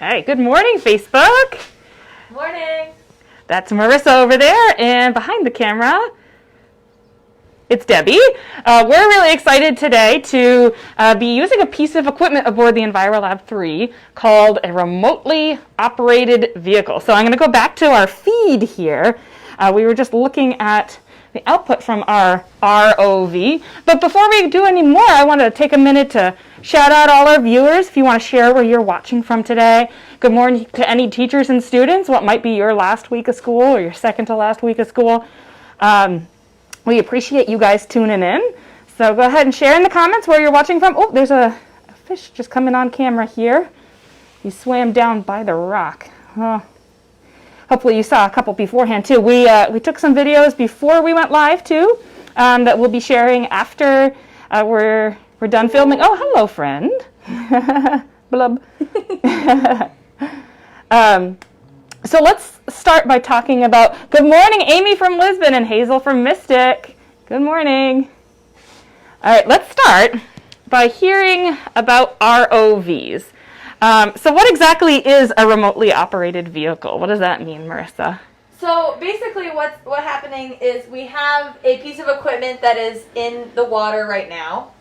Okay, good morning, Facebook. Morning. That's Marissa over there, and behind the camera, it's Debbie. We're really excited today to be using a piece of equipment aboard the EnviroLab 3 called a remotely operated vehicle. So I'm going to go back to our feed here. We were just looking at the output from our ROV. But before we do any more, I want to take a minute to shout out all our viewers. If you want to share where you're watching from today. Good morning to any teachers and students. What might be your last week of school or your second to last week of school. We appreciate you guys tuning in. So go ahead and share in the comments where you're watching from. Oh, there's a fish just coming on camera here. He swam down by the rock. Hopefully you saw a couple beforehand too. We took some videos before we went live too that we'll be sharing after we're done filming. Oh, hello, friend. Blub. So let's start by talking about, good morning, Amy from Lisbon and Hazel from Mystic. Good morning. All right, let's start by hearing about ROVs. So what exactly is a remotely operated vehicle? What does that mean, Marissa? So basically what's happening is we have a piece of equipment that is in the water right now,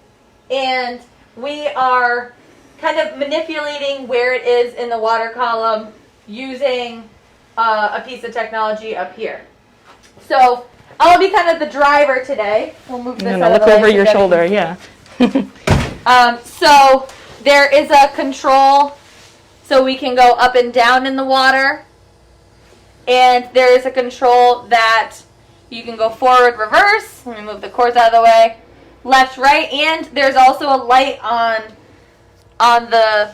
and we are kind of manipulating where it is in the water column using a piece of technology up here. So I'll be kind of the driver today. We'll move this out of the way. Look over your shoulder, yeah. So there is a control so we can go up and down in the water. And there is a control that you can go forward, reverse. Let me move the cords out of the way. Left, right, and there's also a light on the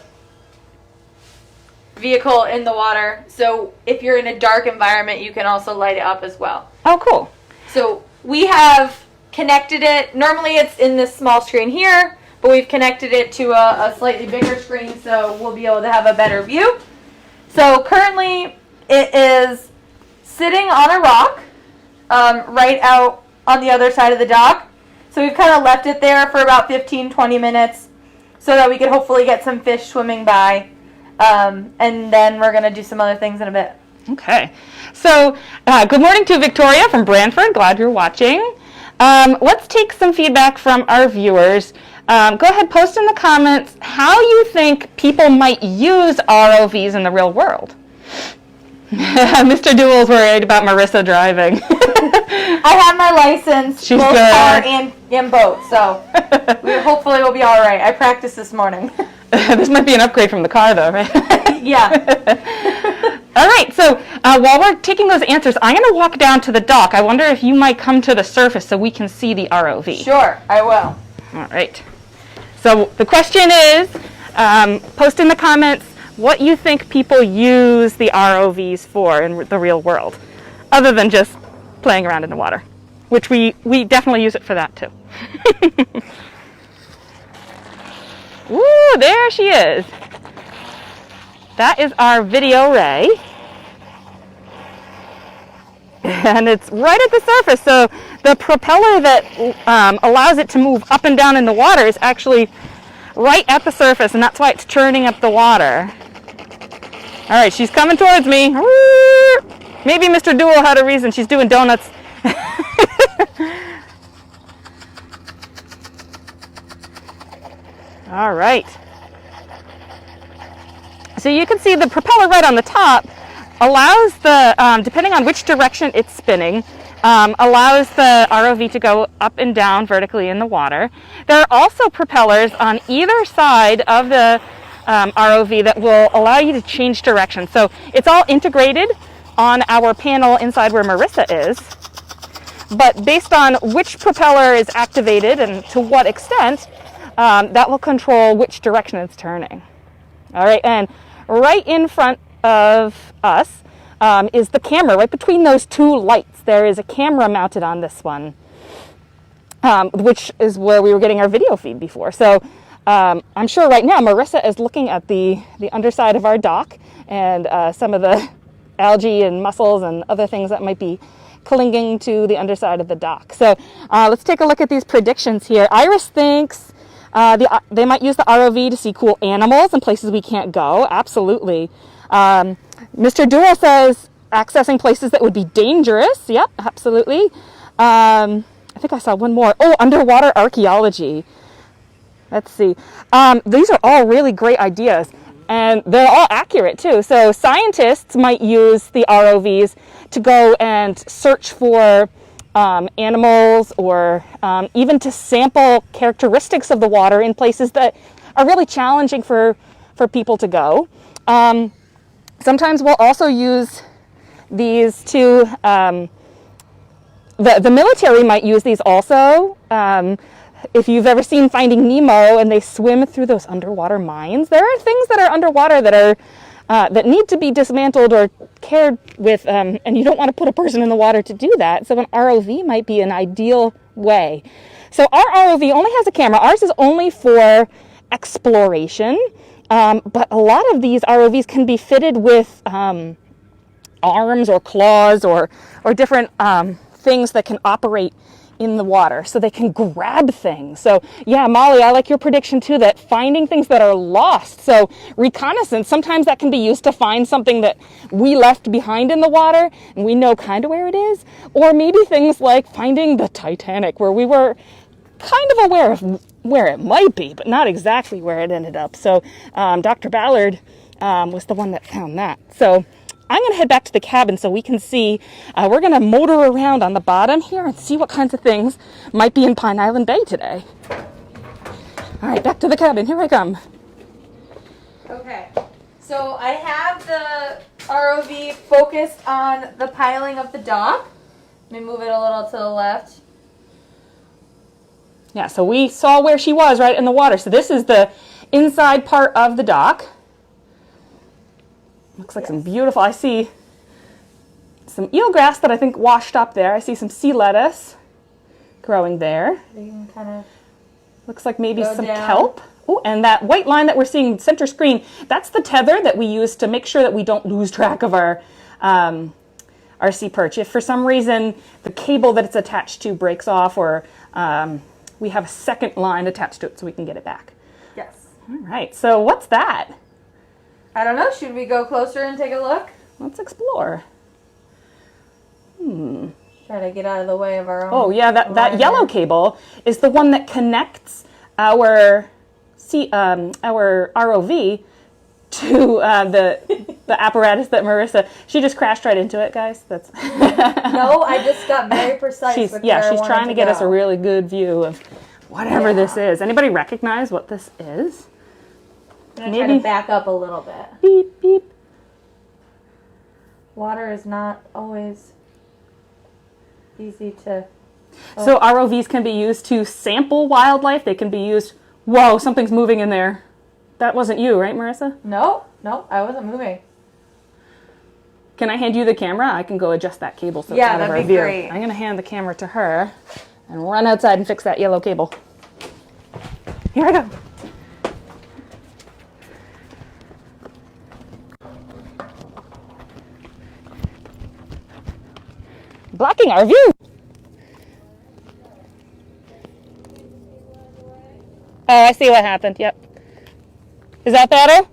vehicle in the water. So if you're in a dark environment, you can also light it up as well. Oh, cool. So we have connected it. Normally it's in this small screen here, but we've connected it to a slightly bigger screen so we'll be able to have a better view. So currently it is sitting on a rock right out on the other side of the dock. So we've kind of left it there for about 15-20 minutes so that we could hopefully get some fish swimming by. And then we're going to do some other things in a bit. Okay. So good morning to Victoria from Brantford. Glad you're watching. Let's take some feedback from our viewers. Go ahead, post in the comments how you think people might use ROVs in the real world. Mr. Duell's worried about Marissa driving. I have my license, She's both good. car and boat, so hopefully we'll be all right. I practiced this morning. This might be an upgrade from the car, though, right? Yeah. All right, so while we're taking those answers, I'm going to walk down to the dock. I wonder if you might come to the surface so we can see the ROV. Sure, I will. All right. So the question is, post in the comments what you think people use the ROVs for in the real world, other than just playing around in the water, which we definitely use it for that too. Ooh, there she is. That is our video ray. And it's right at the surface. So the propeller that allows it to move up and down in the water is actually right at the surface, and that's why it's churning up the water. All right, she's coming towards me. Maybe Mr. Duell had a reason. She's doing donuts. All right. So you can see the propeller right on the top allows the, depending on which direction it's spinning, allows the ROV to go up and down vertically in the water. There are also propellers on either side of the ROV that will allow you to change direction. So it's all integrated on our panel inside where Marissa is. But based on which propeller is activated and to what extent, that will control which direction it's turning. All right, and right in front of us is the camera. Right between those two lights, there is a camera mounted on this one, which is where we were getting our video feed before. So I'm sure right now Marissa is looking at the underside of our dock and some of the algae and mussels and other things that might be clinging to the underside of the dock. So let's take a look at these predictions here. Iris thinks They might use the ROV to see cool animals in places we can't go. Absolutely. Mr. Duell says accessing places that would be dangerous. Yep, absolutely. I think I saw one more. Oh, underwater archaeology. Let's see. These are all really great ideas, and they're all accurate too. So scientists might use the ROVs to go and search for animals, or even to sample characteristics of the water in places that are really challenging for people to go. Sometimes we'll also use these to, the military might use these also. If you've ever seen Finding Nemo and they swim through those underwater mines, there are things that are underwater that are that need to be dismantled or cared with, and you don't want to put a person in the water to do that. So an ROV might be an ideal way. So our ROV only has a camera. Ours is only for exploration, but a lot of these ROVs can be fitted with arms or claws or different things that can operate in the water, so they can grab things. So yeah, Molly, I like your prediction too, that finding things that are lost. So reconnaissance, sometimes that can be used to find something that we left behind in the water and we know kind of where it is. Or maybe things like finding the Titanic, where we were kind of aware of where it might be, but not exactly where it ended up. So Dr. Ballard was the one that found that. So I'm going to head back to the cabin so we can see. We're going to motor around on the bottom here and see what kinds of things might be in Pine Island Bay today. All right, back to the cabin. Here I come. Okay, so I have the ROV focused on the piling of the dock. Let me move it a little to the left. Yeah, so we saw where she was, right in the water. So this is the inside part of the dock. Looks like some beautiful, I see some eelgrass that I think washed up there. I see some sea lettuce growing there. You can kind of looks like maybe some down. kelp. Oh, and that white line that we're seeing center screen, that's the tether that we use to make sure that we don't lose track of our sea perch. If for some reason the cable that it's attached to breaks off, or we have a second line attached to it so we can get it back. Yes. All right, so what's that? I don't know. Should we go closer and take a look? Let's explore. Try to get out of the way of our own. Oh yeah, that yellow cable is the one that connects our ROV to the apparatus that Marissa. She just crashed right into it, guys. That's No, I just got very precise. she's with where I she's wanted trying to get go. us a really good view of whatever this is. Anybody recognize what this is? I'm going to try to back up a little bit. Beep beep. Water is not always easy to... Oh. So ROVs can be used to sample wildlife. They can be used... Whoa, something's moving in there. That wasn't you, right, Marissa? No, I wasn't moving. Can I hand you the camera? I can go adjust that cable so it's out of our that'd be view. great. I'm going to hand the camera to her and run outside and fix that yellow cable. Here I go. Blocking our view. Oh, I see what happened. Yep. Is that better?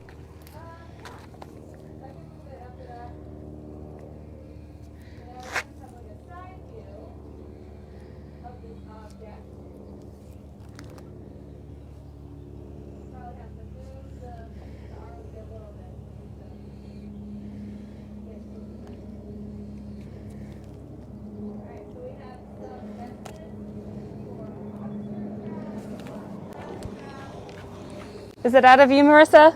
Is it out of view, Marissa?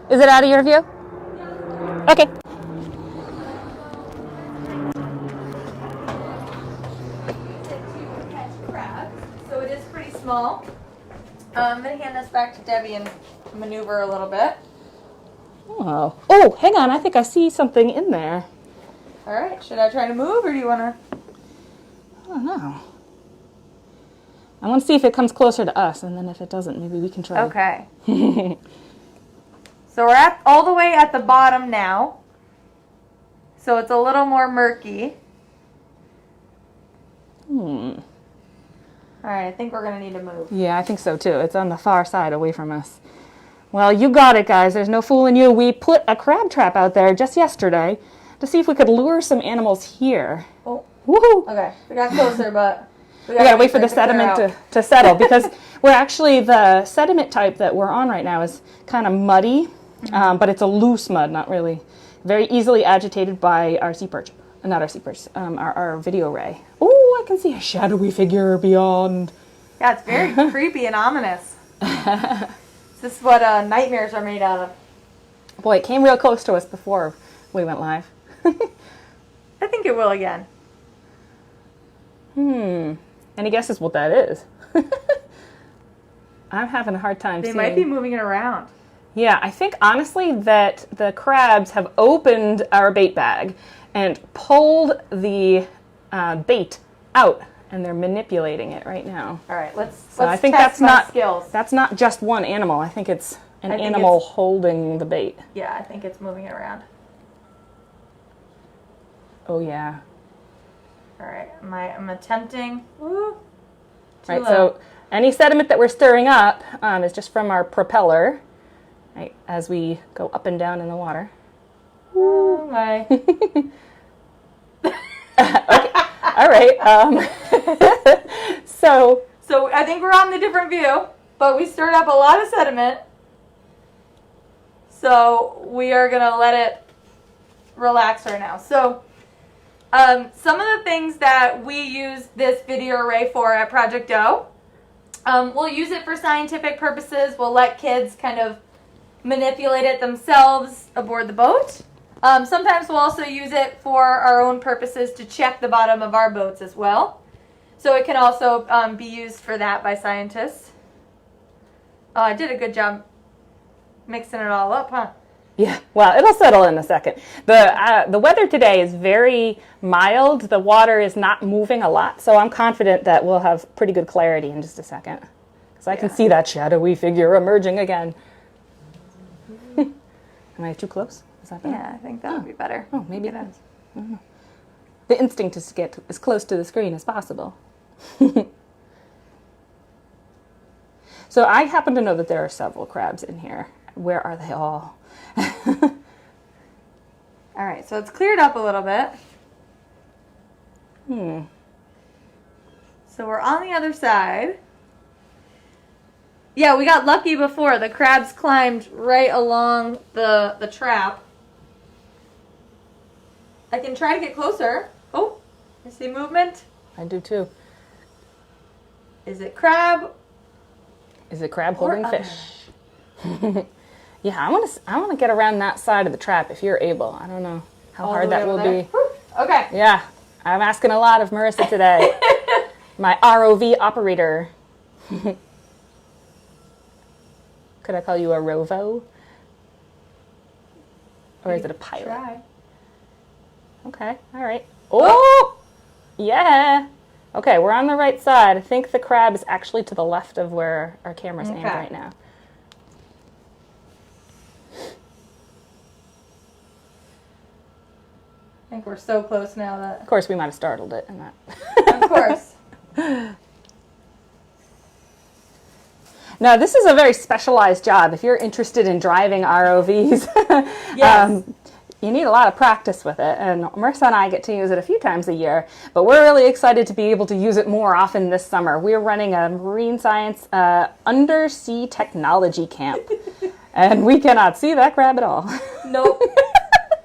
Is it out of your view? Okay. So it is pretty small. I'm going to hand this back to Debbie and maneuver a little bit. Oh, hang on. I think I see something in there. All right. Should I try to move, or do you want to? I don't know. I want to see if it comes closer to us, and then if it doesn't, maybe we can try. Okay. So we're all the way at the bottom now. So it's a little more murky. All right, I think we're going to need to move. Yeah, I think so too. It's on the far side away from us. Well, you got it, guys. There's no fooling you. We put a crab trap out there just yesterday to see if we could lure some animals here. Oh. Woohoo! Okay, we got closer, but we gotta wait for the sediment to settle because we're actually, the sediment type that we're on right now is kind of muddy, but it's a loose mud, not really. Very easily agitated by our sea perch. Not our sea perch, our video ray. Oh, I can see a shadowy figure beyond. Yeah, it's very creepy and ominous. This is what nightmares are made out of. Boy, it came real close to us before we went live. I think it will again. Any guesses what that is? I'm having a hard time seeing. They might be moving it around. Yeah, I think honestly that the crabs have opened our bait bag and pulled the bait out, and they're manipulating it right now. All right, let's I think test my skills. That's not just one animal. I think it's an animal holding the bait. Yeah, I think it's moving it around. Oh yeah. All right, I'm attempting. Woo, Right, low. so any sediment that we're stirring up is just from our propeller, right, as we go up and down in the water. Oh my. Okay. All right. So I think we're on the different view, but we stirred up a lot of sediment. So we are gonna let it relax right now. So some of the things that we use this video array for at Project O, we'll use it for scientific purposes. We'll let kids kind of manipulate it themselves aboard the boat. Sometimes we'll also use it for our own purposes to check the bottom of our boats as well. So it can also be used for that by scientists. Oh, I did a good job mixing it all up, huh? yeah, well, it'll settle in a second. The weather today is very mild. The water is not moving a lot, so I'm confident that we'll have pretty good clarity in just a second. Because I can see that shadowy figure emerging again. Am I too close? Is that better? Yeah, I think that would be better. Oh, maybe it is. I don't know. The instinct is to get as close to the screen as possible. So I happen to know that there are several crabs in here. Where are they all? All right, so it's cleared up a little bit. So we're on the other side. Yeah, we got lucky before. The crabs climbed right along the trap. I can try to get closer. Oh, I see movement. I do too. Is it crab? Is it crab holding other? fish? Yeah, I want to get around that side of the trap if you're able. I don't know how All hard the that way will over there? be. Whew. Okay. Yeah, I'm asking a lot of Marissa today. My ROV operator. Could I call you a ROVO? Or is it a pilot? Try. Okay, all right. Oh! Yeah! Okay, we're on the right side. I think the crab is actually to the left of where our camera's aimed right now. I think we're so close now that... Of course, we might have startled it in that. Of course. Now, this is a very specialized job. If you're interested in driving ROVs, Yes. You need a lot of practice with it. And Marissa and I get to use it a few times a year, but we're really excited to be able to use it more often this summer. We're running a marine science undersea technology camp, and we cannot see that crab at all. Nope.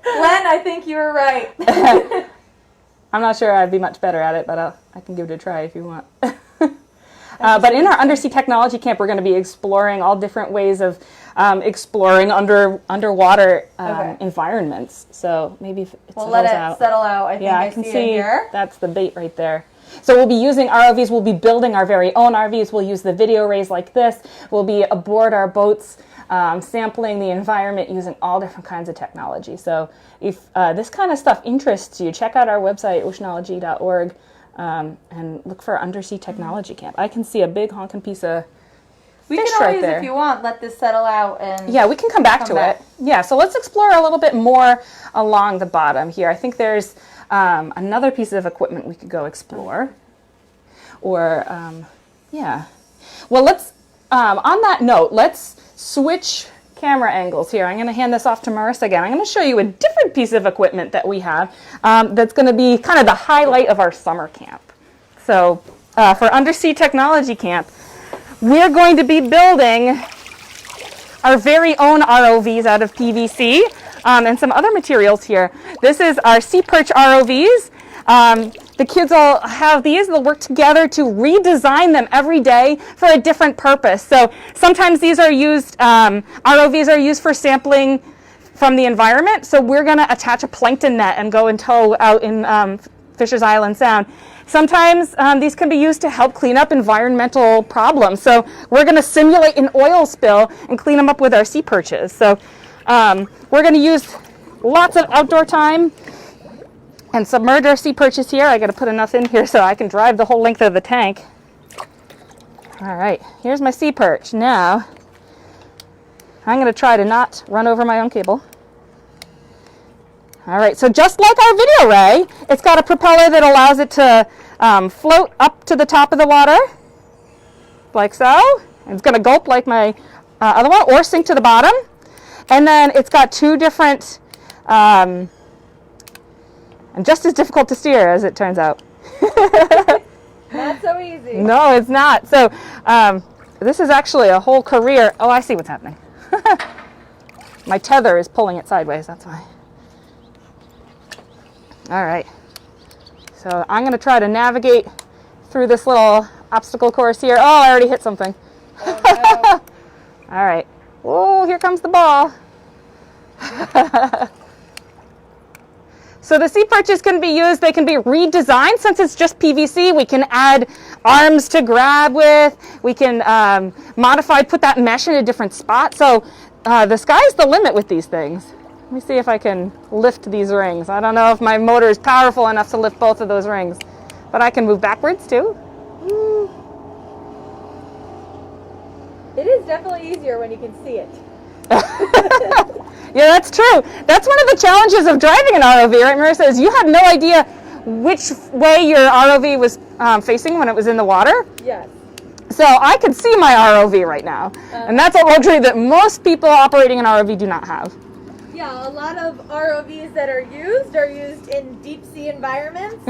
Glenn, I think you were right. I'm not sure I'd be much better at it, but I can give it a try if you want. But in our undersea technology camp, we're going to be exploring all different ways of exploring underwater environments. So maybe if it We'll let it out. settle out. I think I can see see it here. that's the bait right there. So we'll be using ROVs. We'll be building our very own RVs. We'll use the video arrays like this. We'll be aboard our boats, sampling the environment using all different kinds of technology. So if this kind of stuff interests you, check out our website, oceanology.org. And look for undersea technology camp. I can see a big honking piece of We fish can always, right there. if you want, let this settle out and... Yeah, we can come back to it. Yeah, so let's explore a little bit more along the bottom here. I think there's another piece of equipment we could go explore. Or Yeah. Well, let's, on that note, let's switch camera angles here. I'm going to hand this off to Marissa again. I'm going to show you a different piece of equipment that we have that's going to be kind of the highlight of our summer camp. So for Undersea Technology Camp, we're going to be building our very own ROVs out of PVC and some other materials here. This is our Sea Perch ROVs. The kids all have these. They'll work together to redesign them every day for a different purpose. So sometimes these are used, ROVs are used for sampling from the environment. So we're going to attach a plankton net and go and tow out in Fisher's Island Sound. Sometimes these can be used to help clean up environmental problems. So we're going to simulate an oil spill and clean them up with our sea perches. So we're going to use lots of outdoor time and submerge our sea perches here. I got to put enough in here so I can drive the whole length of the tank. All right, here's my sea perch. Now, I'm going to try to not run over my own cable. All right, so just like our video ray, it's got a propeller that allows it to float up to the top of the water, like so. And it's going to gulp like my other one, or sink to the bottom. And then it's got two different, and just as difficult to steer as it turns out. Not so easy. No, it's not. So this is actually a whole career. Oh, I see what's happening. My tether is pulling it sideways, that's why. All right. So I'm going to try to navigate through this little obstacle course here. Oh, I already hit something. Oh, no. All right. Oh, here comes the ball. So the sea perches can be used, they can be redesigned. Since it's just PVC, we can add arms to grab with. We can modify, put that mesh in a different spot. So the sky's the limit with these things. Let me see if I can lift these rings. I don't know if my motor is powerful enough to lift both of those rings, but I can move backwards too. Woo. It is definitely easier when you can see it. Yeah, that's true. That's one of the challenges of driving an ROV, right, Marissa, is you have no idea which way your ROV was facing when it was in the water. Yes. So I can see my ROV right now. And that's a luxury that most people operating an ROV do not have. Yeah, a lot of ROVs that are used in deep sea environments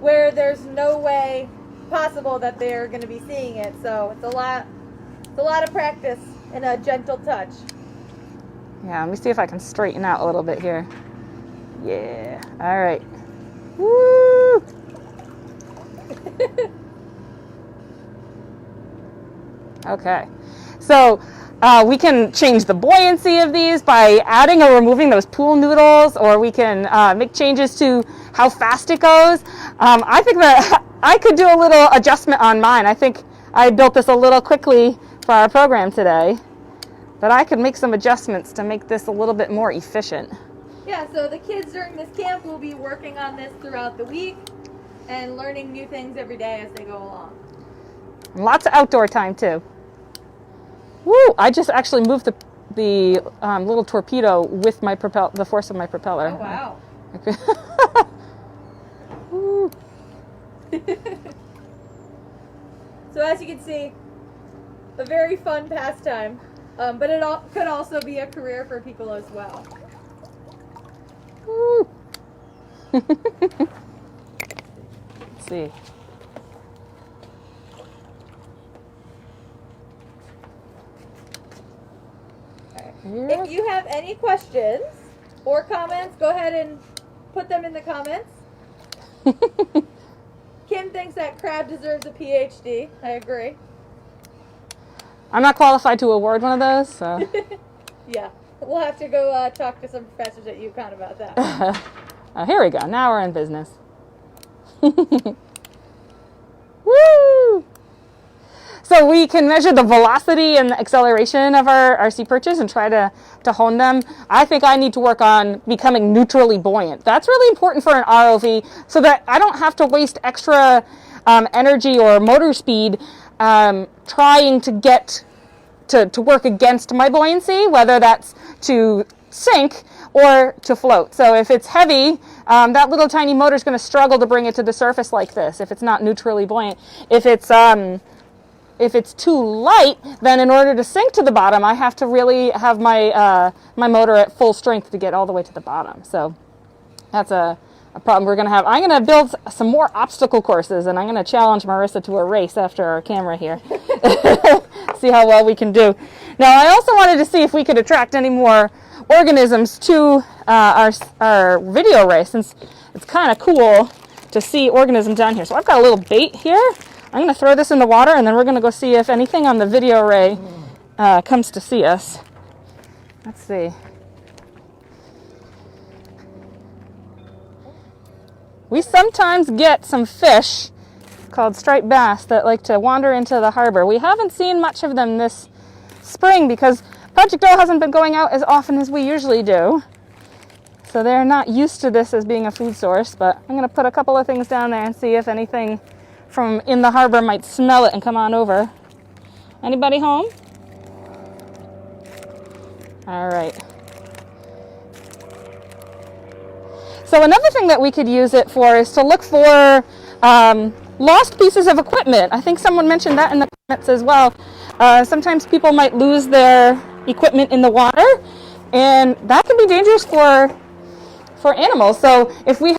where there's no way possible that they're going to be seeing it. So it's a lot of practice and a gentle touch. Yeah, let me see if I can straighten out a little bit here. Yeah, all right. Woo! Okay, so we can change the buoyancy of these by adding or removing those pool noodles, or we can make changes to how fast it goes. I think that I could do a little adjustment on mine. I think I built this a little quickly for our program today, but I could make some adjustments to make this a little bit more efficient. Yeah, so the kids during this camp will be working on this throughout the week and learning new things every day as they go along. And lots of outdoor time too. Woo! I just actually moved the little torpedo with my the force of my propeller. Oh, wow. Woo. So as you can see, a very fun pastime, but it could also be a career for people as well. Woo. Let's see. If you have any questions or comments, go ahead and put them in the comments. Kim thinks that crab deserves a PhD. I agree. I'm not qualified to award one of those, so. Yeah, we'll have to go talk to some professors at UConn about that. Here we go. Now we're in business. Woo! So we can measure the velocity and the acceleration of our sea perches and try to hone them. I think I need to work on becoming neutrally buoyant. That's really important for an ROV so that I don't have to waste extra energy or motor speed trying to get to work against my buoyancy, whether that's to sink or to float. So if it's heavy, that little tiny motor is going to struggle to bring it to the surface like this if it's not neutrally buoyant. If it's if it's too light, then in order to sink to the bottom, I have to really have my my motor at full strength to get all the way to the bottom. So that's a problem we're going to have. I'm going to build some more obstacle courses, and I'm going to challenge Marissa to a race after our camera here. See how well we can do. Now, I also wanted to see if we could attract any more organisms to our video race, since it's kind of cool to see organisms down here. So I've got a little bait here. I'm going to throw this in the water, and then we're going to go see if anything on the video array comes to see us. Let's see. We sometimes get some fish called striped bass that like to wander into the harbor. We haven't seen much of them this spring because Project O hasn't been going out as often as we usually do. So they're not used to this as being a food source, but I'm going to put a couple of things down there and see if anything from in the harbor might smell it and come on over. Anybody home? All right. So another thing that we could use it for is to look for lost pieces of equipment. I think someone mentioned that in the comments as well. Sometimes people might lose their equipment in the water, and that can be dangerous for animals. So if we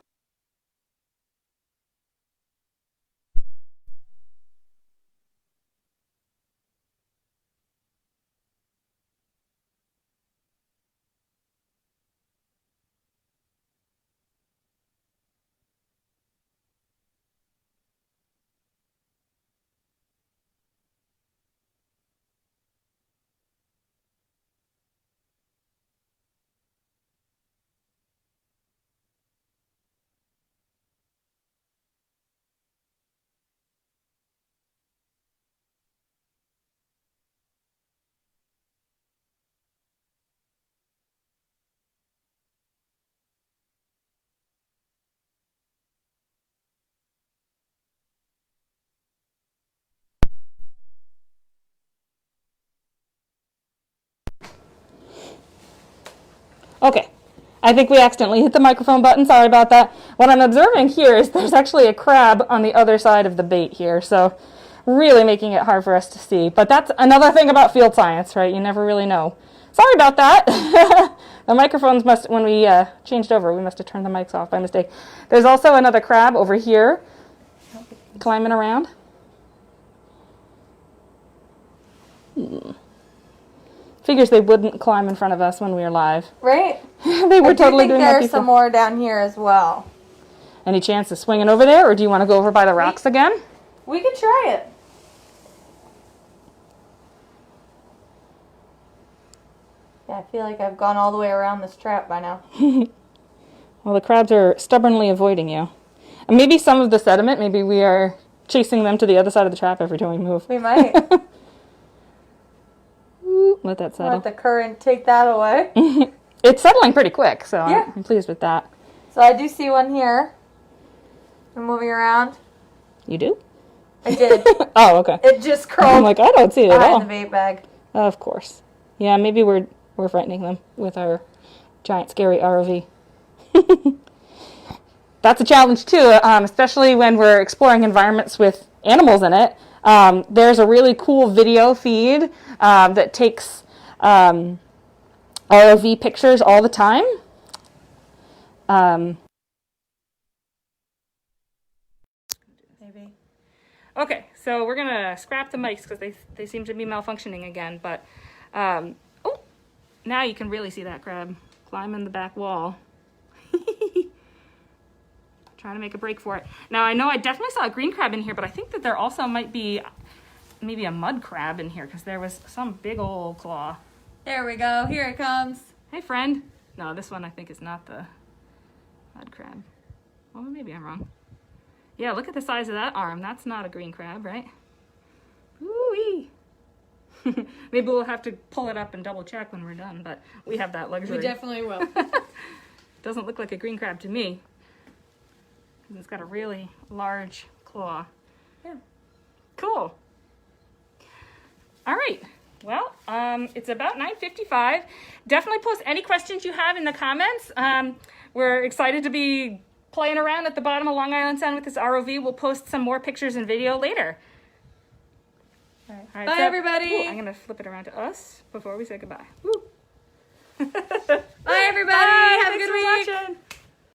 Okay, I think we accidentally hit the microphone button. Sorry about that. What I'm observing here is there's actually a crab on the other side of the bait here, so really making it hard for us to see. But that's another thing about field science, right? You never really know. Sorry about that. The microphones must, when we changed over, we must have turned the mics off by mistake. There's also another crab over here climbing around. Figures they wouldn't climb in front of us when we were live. Right? They were totally doing that before. There's some more down here as well. Any chance of swinging over there, or do you want to go over by the rocks again? We can try it. Yeah, I feel like I've gone all the way around this trap by now. Well, the crabs are stubbornly avoiding you. And maybe some of the sediment, maybe we are chasing them to the other side of the trap every time we move. We might. Let that settle. Let the current take that away. It's settling pretty quick, so yeah. I'm pleased with that. So I do see one here. I'm moving around. You do? I did. Oh, okay. It just crawled. I'm like, I don't see it at all. Behind the bait bag. Of course. Yeah, maybe we're frightening them with our giant scary ROV. That's a challenge too, especially when we're exploring environments with animals in it. There's a really cool video feed that takes ROV pictures all the time. Maybe. Okay, so we're going to scrap the mics because they seem to be malfunctioning again. But, oh, now you can really see that crab climbing the back wall. Trying to make a break for it. Now, I know I definitely saw a green crab in here, but I think that there also might be maybe a mud crab in here because there was some big old claw. There we go. Here it comes. Hey, friend. No, this one I think is not the mud crab. Well, maybe I'm wrong. Yeah, look at the size of that arm. That's not a green crab, right? Ooh-wee. Maybe we'll have to pull it up and double check when we're done, but we have that luxury. We definitely will. Doesn't look like a green crab to me. It's got a really large claw. Yeah. Cool. All right. Well, it's about 9:55. Definitely post any questions you have in the comments. We're excited to be playing around at the bottom of Long Island Sound with this ROV. We'll post some more pictures and video later. All right, Bye, everybody. Ooh, I'm going to flip it around to us before we say goodbye. Woo. Bye, everybody. Bye. Have a Thanks good for week. watching.